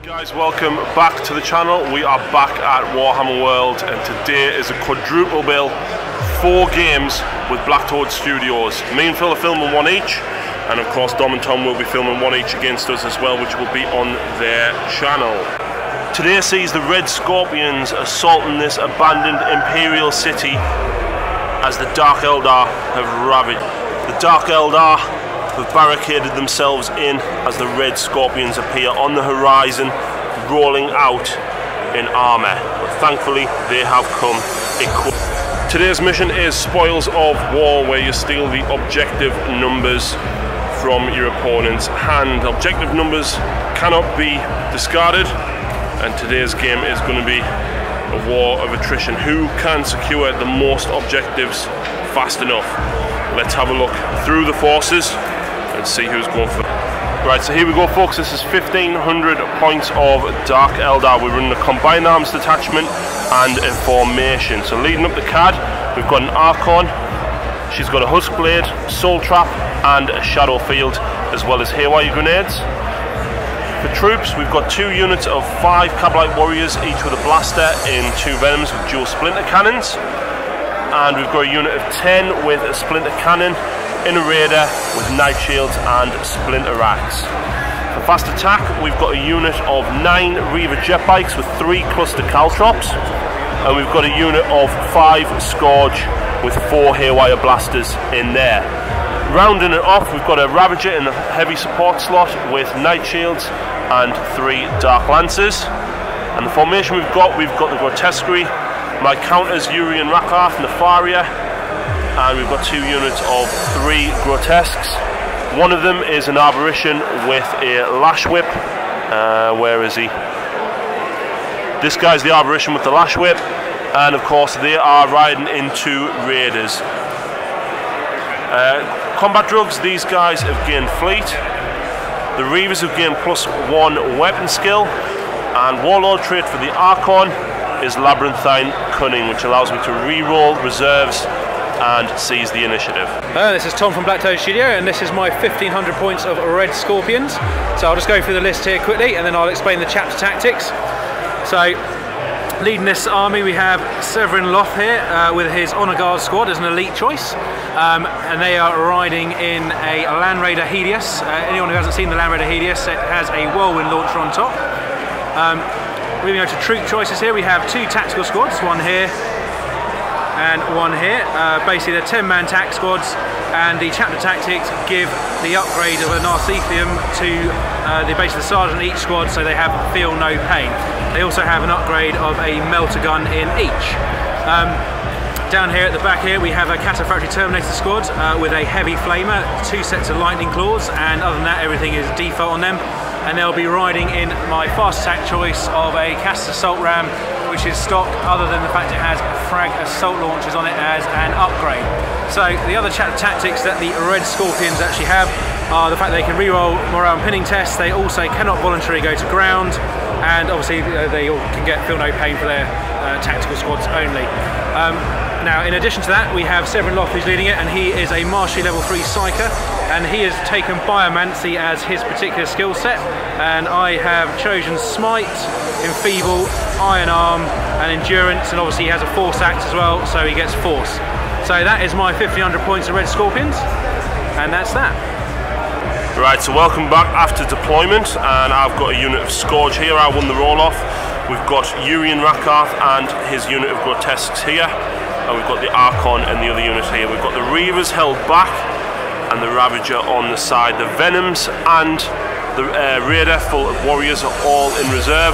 Guys, welcome back to the channel. We are back at Warhammer World, and today is a quadruple bill, 4 games with Black Toad Studios. Me and Phil are filming one each, and of course Dom and Tom will be filming one each against us as well, which will be on their channel. Today sees the Red Scorpions assaulting this abandoned Imperial city as the Dark Eldar have ravaged. The Dark Eldar have barricaded themselves in as the Red Scorpions appear on the horizon, rolling out in armour. But thankfully, they have come equipped. Today's mission is Spoils of War, where you steal the objective numbers from your opponent's hand. Objective numbers cannot be discarded, and today's game is going to be a war of attrition. Who can secure the most objectives fast enough? Let's have a look through the forces and see who's going for. Right, so here we go, folks. This is 1500 points of Dark Eldar. We're running a combined arms detachment and a formation. So leading up the CAD, we've got an Archon. She's got a Husk Blade, Soul Trap, and a Shadow Field, as well as haywire grenades. For troops, we've got 2 units of 5 Cabalite Warriors, each with a blaster in 2 Venoms with dual splinter cannons. And we've got a unit of 10 with a splinter cannon, in a Raider with Night Shields and Splinter Racks. For fast attack, we've got a unit of 9 Reaver jet bikes with 3 cluster Caltrops, and we've got a unit of 5 Scourge with 4 haywire blasters in there. Rounding it off, we've got a Ravager in the heavy support slot with Night Shields and 3 Dark Lancers. And the formation we've got the Grotesquerie, my counters Yuri and Rakarth, Nefaria, and we've got 2 units of 3 Grotesques. One of them is an Aberration with a Lash Whip. Where is he? This guy's the Aberration with the Lash Whip, and of course they are riding into Raiders. Combat drugs, these guys have gained Fleet. The Reavers have gained +1 weapon skill, and Warlord trait for the Archon is Labyrinthine Cunning, which allows me to re-roll reserves and seize the initiative. This is Tom from Black Toad Studio, and this is my 1500 points of Red Scorpions. So I'll just go through the list here quickly, and then I'll explain the chapter tactics. So leading this army, we have Severin Loth here with his Honour Guard squad as an elite choice, and they are riding in a Land Raider Hedius. Anyone who hasn't seen the Land Raider Hedius, it has a whirlwind launcher on top. Moving on to troop choices here, we have 2 tactical squads, one here and one here. Basically they're 10-man tac squads, and the chapter tactics give the upgrade of a Narcithium to the sergeant in each squad, so they have feel no pain. They also have an upgrade of a melter gun in each. Down here at the back here we have a Cataphractory Terminator squad with a heavy flamer, 2 sets of lightning claws, and other than that everything is default on them. And they'll be riding in my fast attack choice of a Cast Assault Ram, which is stock other than the fact it has frag assault launchers on it as an upgrade. So the other chapter tactics that the Red Scorpions actually have are the fact they can reroll morale and pinning tests. They also cannot voluntarily go to ground, and obviously they all can get feel no pain for their tactical squads only. Now, in addition to that, we have Severin Loth who's leading it, and he is a Mastery Level 3 Psyker, and he has taken Biomancy as his particular skill set, and I have chosen Smite, Enfeeble, Iron Arm, and Endurance, and obviously he has a Force Axe as well, so he gets Force. So that is my 1500 points of Red Scorpions, and that's that. Right, so welcome back after deployment, and I've got a unit of Scourge here. I won the roll-off. We've got Yuri and Rakarth and his unit of Grotesques here, and we've got the Archon and the other unit here. We've got the Reavers held back and the Ravager on the side. The Venoms and the Raider full of warriors are all in reserve.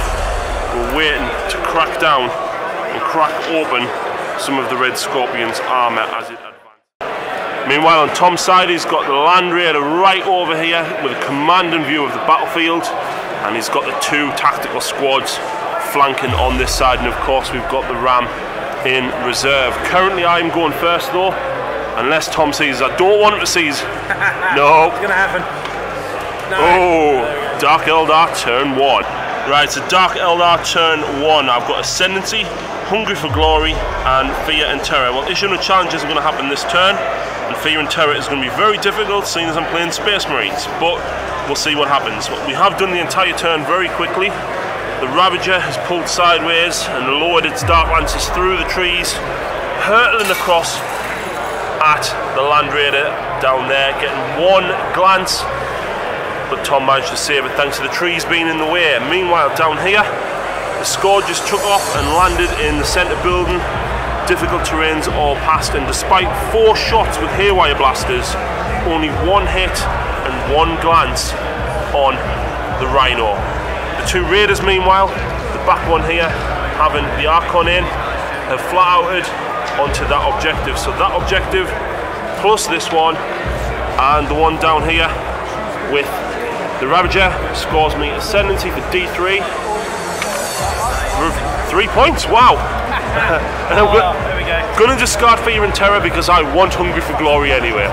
We're waiting to crack down and crack open some of the Red Scorpions' armour as it advances. Meanwhile, on Tom's side, he's got the Land Raider right over here with a commanding view of the battlefield, and he's got the 2 tactical squads flanking on this side, and of course we've got the Ram in reserve. Currently I'm going first though, unless Tom seizes. I don't want him to seize. No. It's gonna happen. No. Oh, Dark Eldar turn 1. Right, so Dark Eldar turn 1. I've got Ascendancy, Hungry for Glory, and Fear and Terror. Well, issue of challenges are going to happen this turn, and Fear and Terror is going to be very difficult, seeing as I'm playing Space Marines, but we'll see what happens. We have done the entire turn very quickly, The Ravager has pulled sideways and lowered its Dark Lancers through the trees, hurtling across at the Land Raider down there, getting one glance, but Tom managed to save it thanks to the trees being in the way. Meanwhile, down here, the Scourges took off and landed in the centre building. Difficult terrains all passed, and despite 4 shots with haywire blasters, only 1 hit and 1 glance on the Rhino. The 2 Raiders, meanwhile, the back one here, having the Archon in, have flat outed onto that objective. So that objective plus this one and the one down here with the Ravager scores me ascendancy for D3. 3 points, wow! And I'm there we go. Gonna discard Fear and Terror because I want Hungry for Glory anyway.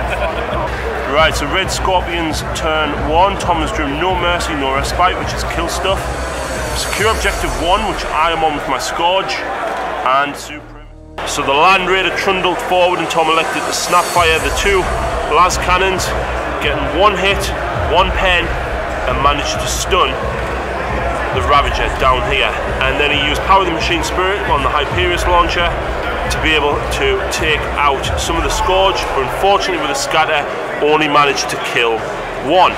Right, so Red Scorpions turn 1. Tom has drew No Mercy, No Respite, which is kill stuff. Secure objective 1, which I am on with my Scourge, and Supreme. So the Land Raider trundled forward and Tom elected to snapfire the 2 las cannons, getting 1 hit, 1 pen, and managed to stun the Ravager down here. And then he used Power of the Machine Spirit on the Hyperius launcher to be able to take out some of the Scourge, but unfortunately with a scatter only managed to kill 1.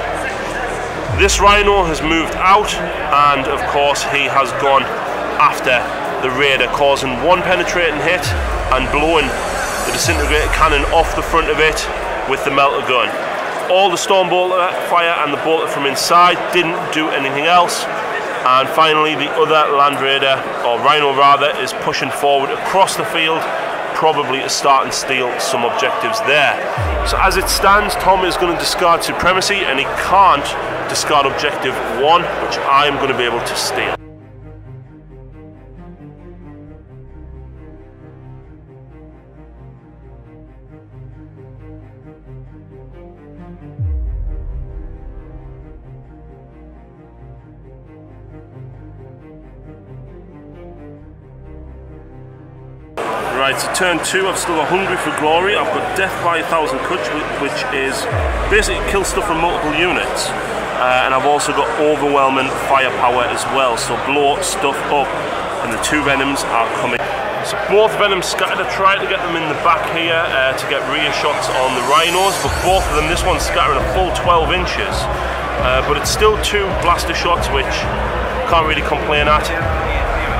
This Rhino has moved out, and of course he has gone after the Raider, causing 1 penetrating hit and blowing the disintegrator cannon off the front of it with the melter gun. All the storm bolter fire and the bolter from inside didn't do anything else. And finally the other Land Raider, or Rhino rather, is pushing forward across the field, probably to start and steal some objectives there. So as it stands, Tom is going to discard Supremacy, and he can't discard objective 1, which I'm going to be able to steal. Right, so turn 2, I've still got Hungry for Glory. I've got Death by 1,000 Cuts, which is basically kill stuff from multiple units. And I've also got Overwhelming Firepower as well, so blow stuff up. And the 2 Venoms are coming. So both Venoms scattered. I tried to get them in the back here to get rear shots on the Rhinos, but both of them, this one's scattering a full 12 inches. But it's still 2 blaster shots, which can't really complain at.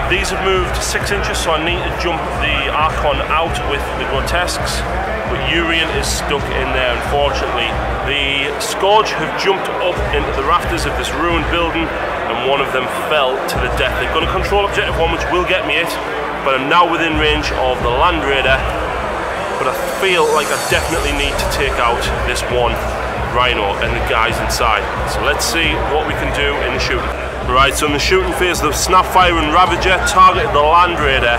These have moved 6 inches, so I need to jump the Archon out with the Grotesques, but Urian is stuck in there, unfortunately. The Scourge have jumped up into the rafters of this ruined building, and one of them fell to the death. They're going to control objective 1, which will get me it, but I'm now within range of the Land Raider, but I feel like I definitely need to take out this 1 Rhino and the guys inside. So let's see what we can do in the shooting. Right, so in the shooting phase, the Snapfire and Ravager targeted the Land Raider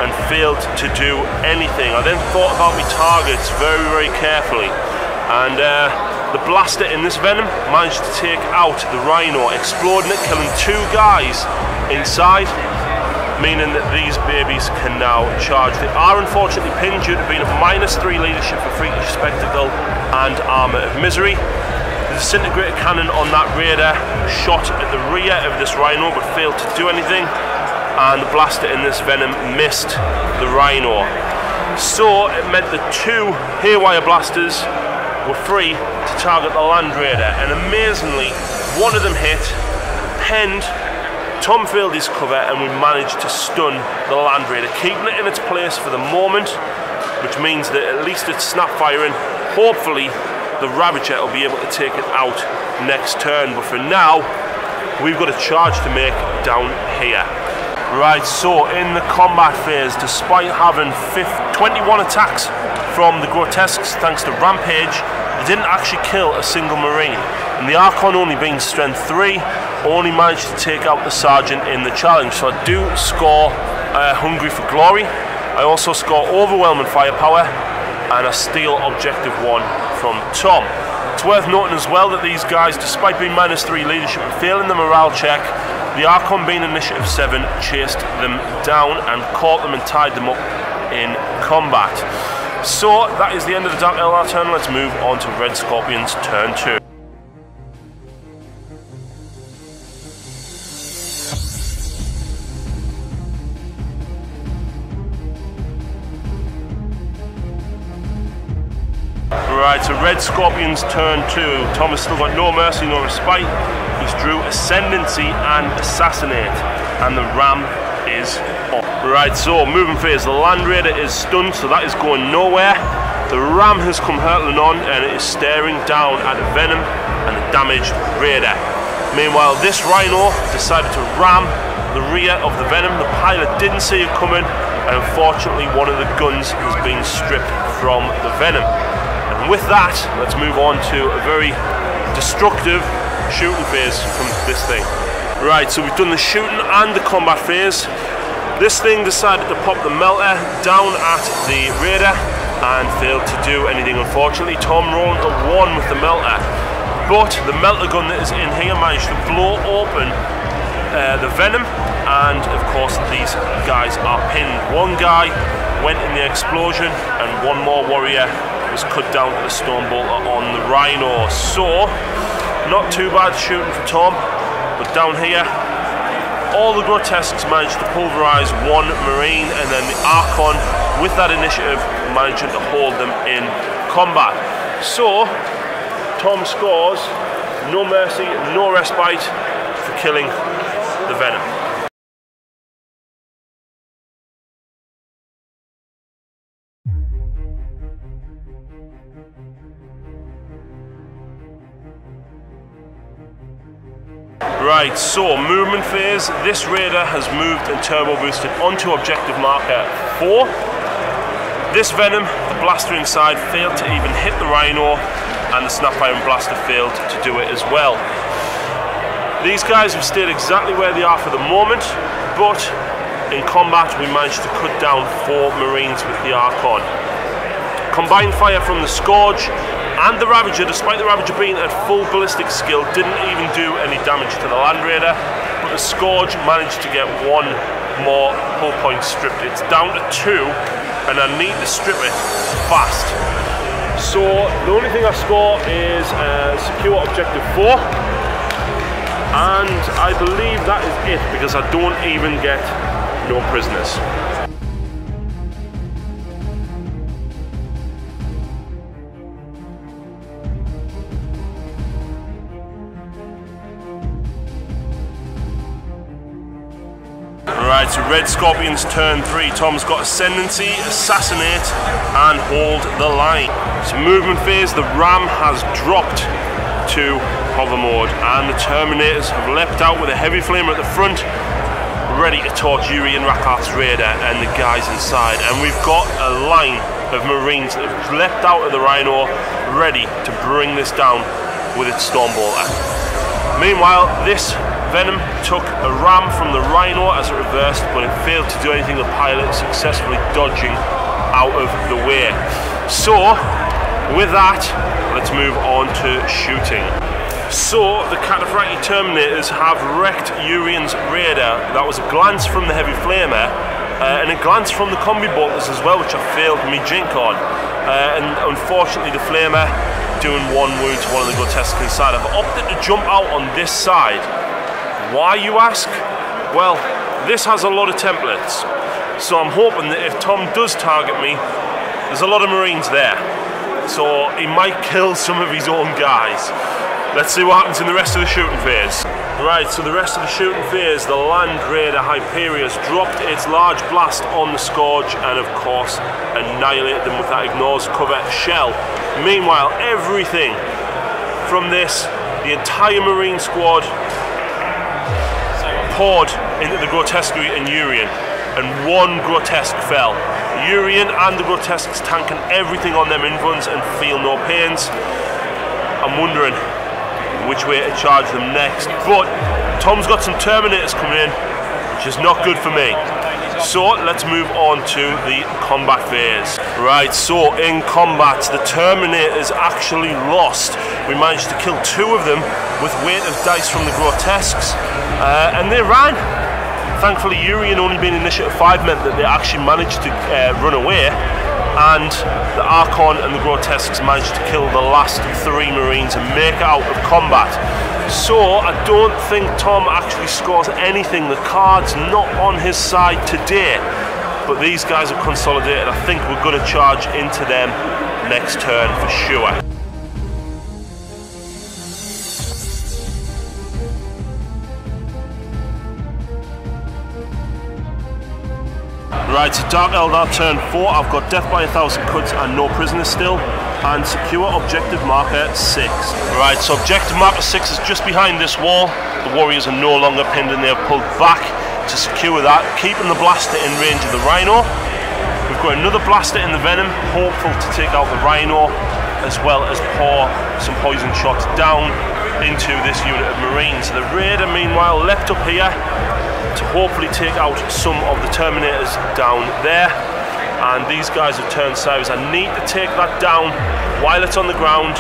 and failed to do anything. I then thought about my targets very, very carefully, and the blaster in this Venom managed to take out the Rhino, exploding it, killing 2 guys inside, meaning that these babies can now charge. They are unfortunately pinned due to being a -3 leadership for Freakish Spectacle and Armour of Misery. The disintegrator cannon on that Raider shot at the rear of this Rhino but failed to do anything, and the blaster in this Venom missed the Rhino. So it meant that 2 haywire blasters were free to target the Land Raider, and amazingly one of them hit, penned, Tom failed his cover, and we managed to stun the Land Raider, keeping it in its place for the moment, which means that at least it's snap firing. Hopefully the Ravager will be able to take it out next turn, but for now we've got a charge to make down here. Right, so in the combat phase, despite having 21 attacks from the Grotesques thanks to Rampage, they didn't actually kill a single Marine, and the Archon, only being strength 3, only managed to take out the Sergeant in the challenge. So I do score Hungry for Glory. I also score Overwhelming Firepower, and I steal objective 1 from Tom. It's worth noting as well that these guys, despite being -3 leadership and failing the morale check, the Archon, being initiative 7, chased them down and caught them and tied them up in combat. So that is the end of the Dark Eldar turn. Let's move on to Red Scorpions turn 2. Red Scorpions turn 2. Tom has still got no mercy, no respite. He's drew Ascendancy and Assassinate, and the Ram is up. Right, so moving phase, the Land Raider is stunned, so that is going nowhere. The Ram has come hurtling on and it is staring down at the Venom and the damaged Raider. Meanwhile, this Rhino decided to ram the rear of the Venom. The pilot didn't see it coming, and unfortunately one of the guns has been stripped from the Venom. And with that, let's move on to a very destructive shooting phase from this thing. Right, so we've done the shooting and the combat phase. This thing decided to pop the melter down at the Raider and failed to do anything, unfortunately. Tom rolled a 1 with the melter, but the melter gun that is in here managed to blow open the Venom, and of course these guys are pinned. One guy went in the explosion and one more warrior was cut down to the stone bolter on the Rhino. So not too bad shooting for Tom, but down here all the grotesques managed to pulverize one Marine, and then the Archon with that initiative managing to hold them in combat. So Tom scores no mercy, no respite for killing the Venom. Right, so movement phase. This Raider has moved and turbo boosted onto objective marker 4. This Venom, the blaster inside, failed to even hit the Rhino, and the Snap-Iron Blaster failed to do it as well. These guys have stayed exactly where they are for the moment, but in combat we managed to cut down 4 Marines with the Archon. Combined fire from the Scourge and the Ravager, despite the Ravager being at full ballistic skill, didn't even do any damage to the Land Raider, but the Scourge managed to get 1 more hull point stripped. It's down to 2, and I need to strip it fast. So the only thing I score is secure objective 4, and I believe that is it, because I don't even get no prisoners. Right, so Red Scorpions turn 3. Tom's got Ascendancy, Assassinate, and Hold the Line. So movement phase, the Ram has dropped to hover mode, and the Terminators have leapt out with a heavy flamer at the front, ready to torch Yuri and Rakarth's Raider and the guys inside. And we've got a line of Marines that have leapt out of the Rhino, ready to bring this down with its Stormbolter. Meanwhile, this Venom took a ram from the Rhino as it reversed, but it failed to do anything. The pilot successfully dodging out of the way. So, with that, let's move on to shooting. So, the Cataphractii Terminators have wrecked Urian's Raider. That was a glance from the Heavy Flamer, and a glance from the Combi Bolters as well, which I failed me jink on. And unfortunately, the Flamer doing 1 wound to one of the grotesques inside. I've opted to jump out on this side. Why, you ask? Well, this has a lot of templates, so I'm hoping that if Tom does target me, there's a lot of Marines there, so he might kill some of his own guys. Let's see what happens in the rest of the shooting phase. Right, so the rest of the shooting phase, the Land Raider Hyperius dropped its large blast on the Scourge and of course annihilated them with that ignores cover shell. Meanwhile, everything from this, the entire Marine squad, poured into the Grotesque and Urian, and 1 grotesque fell. Urian and the grotesques tanking everything on them invuns and feel no pains. I'm wondering which way to charge them next, but Tom's got some Terminators coming in, which is not good for me. So let's move on to the combat phase. Right, so in combat, the Terminators actually lost. We managed to kill 2 of them with weight of dice from the grotesques, and they ran. Thankfully, Urian only being initiative 5 meant that they actually managed to run away, and the Archon and the grotesques managed to kill the last 3 Marines and make it out of combat. So I don't think Tom actually scores anything. The card's not on his side today, but these guys are consolidated. I think we're going to charge into them next turn for sure. Right, so Dark Eldar turn 4, I've got death by 1,000 cuts and no prisoners still, and secure objective marker 6. Right, so objective marker 6 is just behind this wall. The warriors are no longer pinned and they have pulled back to secure that, keeping the blaster in range of the Rhino. We've got another blaster in the Venom, hopeful to take out the Rhino, as well as pour some poison shots down into this unit of Marines. The Raider meanwhile leapt up here to hopefully take out some of the Terminators down there, and these guys have turned sideways. I need to take that down while it's on the ground.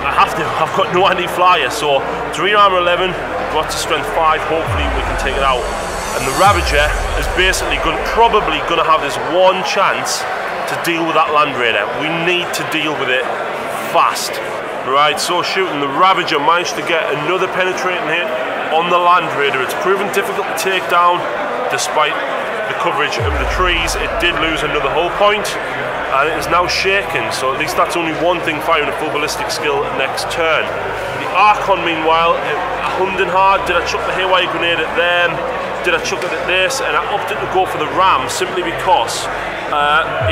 I have to, I've got no anti-flyer, so 3 armor 11, got to strength 5, hopefully we can take it out. And the Ravager is basically probably going to have this one chance to deal with that Land Raider. We need to deal with it fast. Right, so shooting, the Ravager managed to get another penetrating hit on the Land Raider. It's proven difficult to take down despite the coverage of the trees. It did lose another hull point and it is now shaken, so at least that's only one thing firing a full ballistic skill next turn. The Archon meanwhile, hummed and hard. Did I chuck the haywire grenade at them? Did I chuck it at this? And I opted to go for the Ram simply because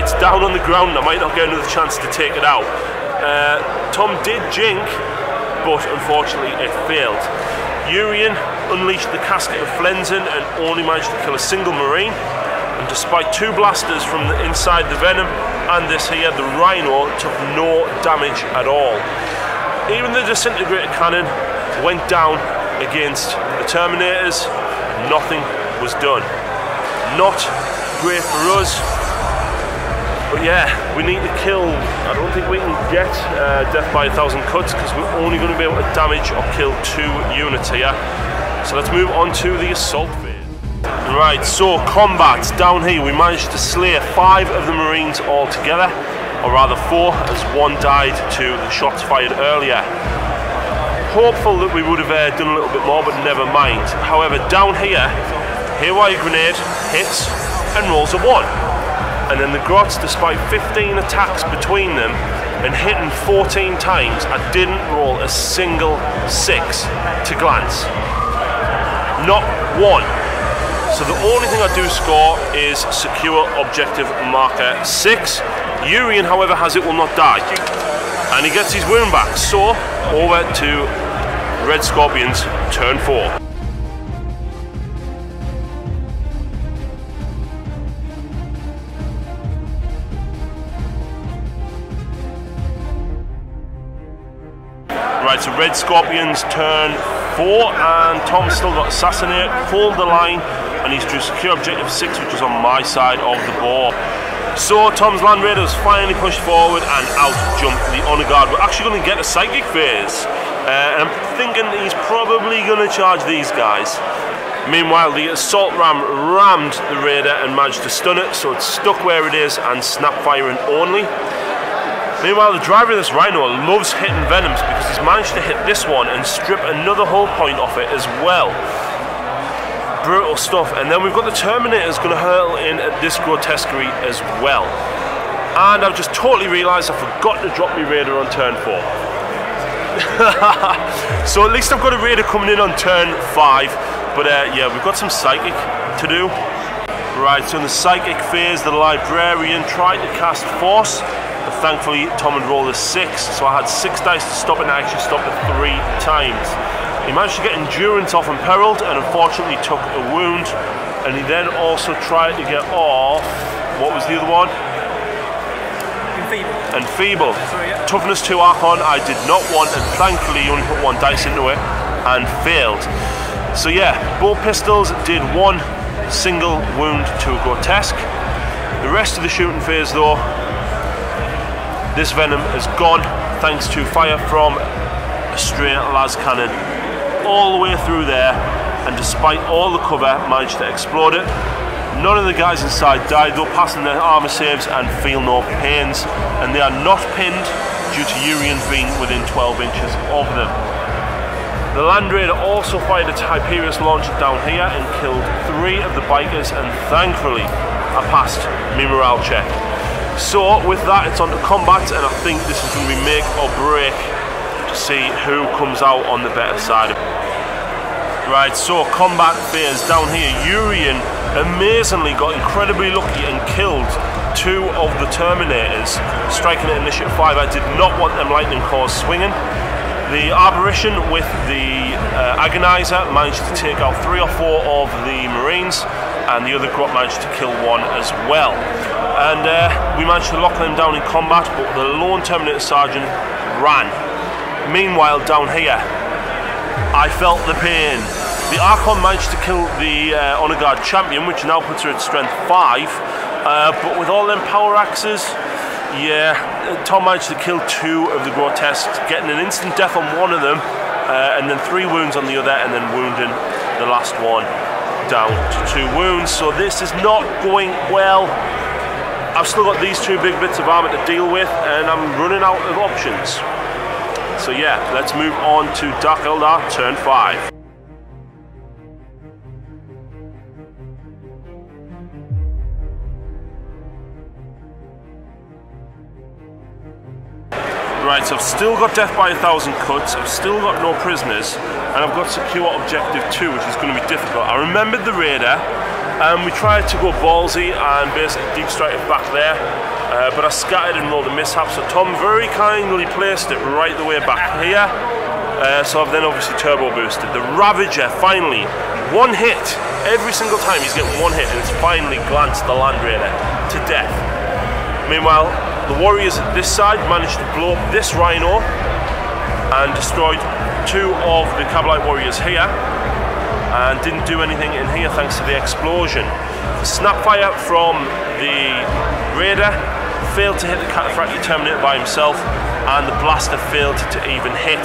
it's down on the ground and I might not get another chance to take it out. Tom did jink, but unfortunately it failed. Urian unleashed the Casket of Flenzen and only managed to kill a single Marine. And despite 2 blasters from the inside the Venom and this here, the Rhino took no damage at all. Even the disintegrator cannon went down against the Terminators. Nothing was done. Not great for us. But yeah, we need to kill. I don't think we can get death by 1,000 cuts because we're only going to be able to damage or kill 2 units here. So let's move on to the assault phase. Right, so combat down here. We managed to slay 5 of the Marines altogether, or rather 4, as 1 died to the shots fired earlier. Hopeful that we would have done a little bit more, but never mind. However, down here, haywire grenade hits and rolls a 1. And then the Grots, despite 15 attacks between them and hitting 14 times, I didn't roll a single 6 to glance. Not 1. So the only thing I do score is secure objective marker 6. Urian, however, has it will not die. And he gets his wound back. So, over to Red Scorpions, turn 4. Right, so Red Scorpions turn 4, and Tom's still got Assassinate, hold the line, and he's drew secure objective 6, which is on my side of the board. So Tom's Land Raiders finally pushed forward and out jumped the Honor Guard. We're actually going to get a Psychic phase, and I'm thinking he's probably going to charge these guys. Meanwhile, the Assault Ram rammed the Raider and managed to stun it, so it's stuck where it is and snap firing only. Meanwhile, the driver of this Rhino loves hitting Venoms because he's managed to hit this one and strip another hull point off it as well. Brutal stuff. And then we've got the Terminators going to hurl in at this Grotesquerie as well. And I've just totally realised I forgot to drop my Raider on turn 4. So at least I've got a Raider coming in on turn 5. But yeah, we've got some Psychic to do. Right, so in the Psychic phase, the Librarian tried to cast Force. But thankfully Tom had rolled a 6, so I had 6 dice to stop it and I actually stopped it 3 times. He managed to get Endurance off Imperiled and unfortunately took a wound, and he then also tried to get off, what was the other one? Enfeeble. Toughness 2 Archon I did not want, and thankfully he only put 1 dice into it and failed. So yeah, both pistols did 1 single wound to a Grotesque. The rest of the shooting phase though, this Venom is gone thanks to fire from a stray las cannon all the way through there, and despite all the cover managed to explode it. None of the guys inside died though, passing their armor saves and feel no pains, and they are not pinned due to Urian being within 12 inches of them. The Land Raider also fired its Hyperius launcher down here and killed 3 of the bikers, and thankfully I passed my morale check. So with that, it's on to combat, and I think this is going to be make or break to see who comes out on the better side of it. Right, so combat phase down here. Urian amazingly got incredibly lucky and killed 2 of the Terminators, striking at Initiative 5. I did not want them lightning cores swinging. The Aberration with the Agonizer managed to take out 3 or 4 of the Marines, and the other Grot managed to kill 1 as well. And we managed to lock them down in combat, but the lone Terminator Sergeant ran. Meanwhile, down here, I felt the pain. The Archon managed to kill the Honor Guard Champion, which now puts her at strength 5, but with all them power axes, yeah, Tom managed to kill 2 of the Grotesques, getting an instant death on 1 of them, and then 3 wounds on the other, and then wounding the last one down to 2 wounds. So this is not going well. I've still got these 2 big bits of armor to deal with, and I'm running out of options. So yeah, let's move on to Dark Eldar turn 5. Right, so I've still got Death by 1,000 cuts, I've still got no prisoners, and I've got Secure Objective 2, which is going to be difficult. I remembered the Raider, and we tried to go ballsy and basically deep strike it back there, but I scattered and rolled a mishap, so Tom very kindly placed it right the way back here, so I've then obviously turbo boosted. The Ravager, finally, 1 hit. Every single time he's getting 1 hit, and it's finally glanced the Land Raider to death. Meanwhile, the Warriors at this side managed to blow up this Rhino and destroyed 2 of the Kabalite Warriors here, and didn't do anything in here thanks to the explosion. The Snapfire from the Raider failed to hit the Cataphractii Terminator by himself, and the Blaster failed to even hit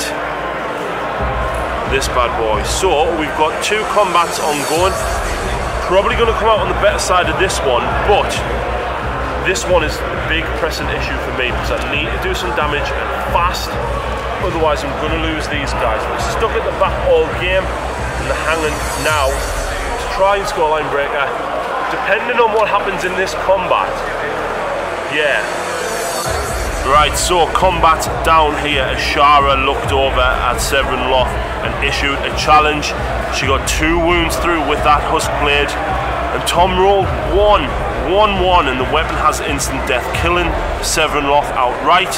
this bad boy. So we've got 2 combats ongoing. Probably going to come out on the better side of this one, but this one is a big pressing issue for me because I need to do some damage and fast, otherwise I'm going to lose these guys. We're stuck at the back all game and they're hanging now to try and score line breaker. Depending on what happens in this combat, yeah. Right, so combat down here. Ashara looked over at Severin Loth and issued a challenge. She got 2 wounds through with that husk blade, and Tom rolled 1-1, and the weapon has instant death, killing Severin Loth outright.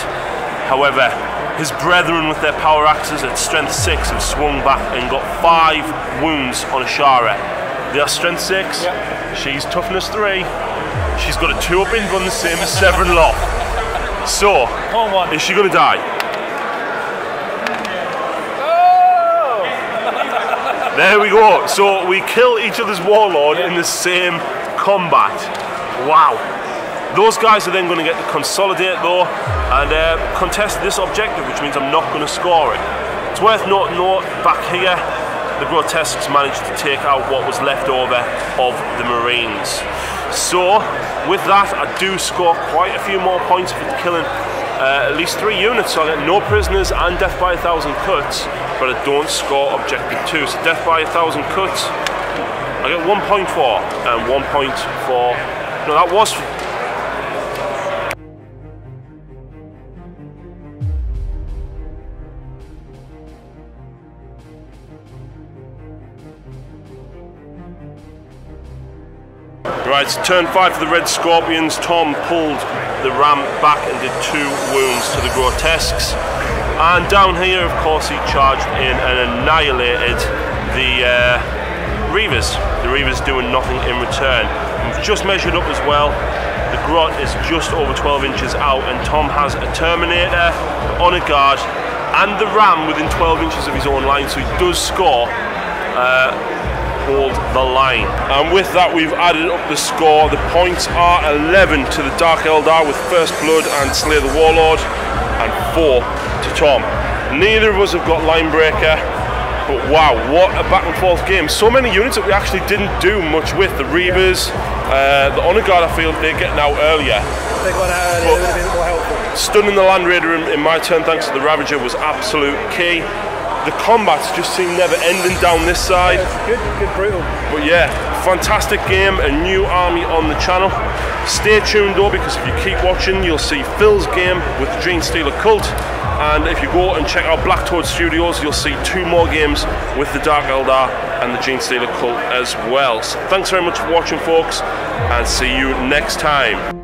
However, his brethren with their power axes at strength 6 have swung back and got 5 wounds on Ashara. They are strength 6, yep. She's toughness 3, she's got a 2-up invuln the same as Severin Loth. So, is she going to die? Oh! There we go. So we kill each other's warlord in the same combat. Wow. Those guys are then going to get to consolidate though and contest this objective, which means I'm not going to score it. It's worth noting though, back here, the Grotesques managed to take out what was left over of the Marines. So, with that, I do score quite a few more points for killing at least 3 units, so I get no prisoners and Death by 1,000 cuts, but I don't score Objective 2. So Death by 1,000 cuts, I get 1 point for, and 1 point for, no, that was... Right, so turn 5 for the Red Scorpions. Tom pulled the ram back and did 2 wounds to the Grotesques. And down here, of course, he charged in and annihilated the Reavers. The Reavers doing nothing in return. We've just measured up as well. The Grot is just over 12 inches out, and Tom has a Terminator, the Honor Guard, and the Ram within 12 inches of his own line, so he does score. Hold the line. And with that, we've added up the score. The points are 11 to the Dark Eldar with First Blood and Slay the Warlord, and 4 to Tom. Neither of us have got line breaker, but wow, what a back and forth game. So many units that we actually didn't do much with. The Reavers, the Honor Guard, I feel they're getting out earlier. They got out earlier, it would have been more helpful. Stunning the Land Raider in my turn thanks to the Ravager was absolute key. The combats just seem never ending down this side. Yeah, good, brutal. But yeah, fantastic game, a new army on the channel. Stay tuned though, because if you keep watching, you'll see Phil's game with the Dream Stealer Cult, And if you go and check out Black Toad Studios, you'll see 2 more games with the Dark Eldar and the Genestealer cult as well. So thanks very much for watching, folks, and see you next time.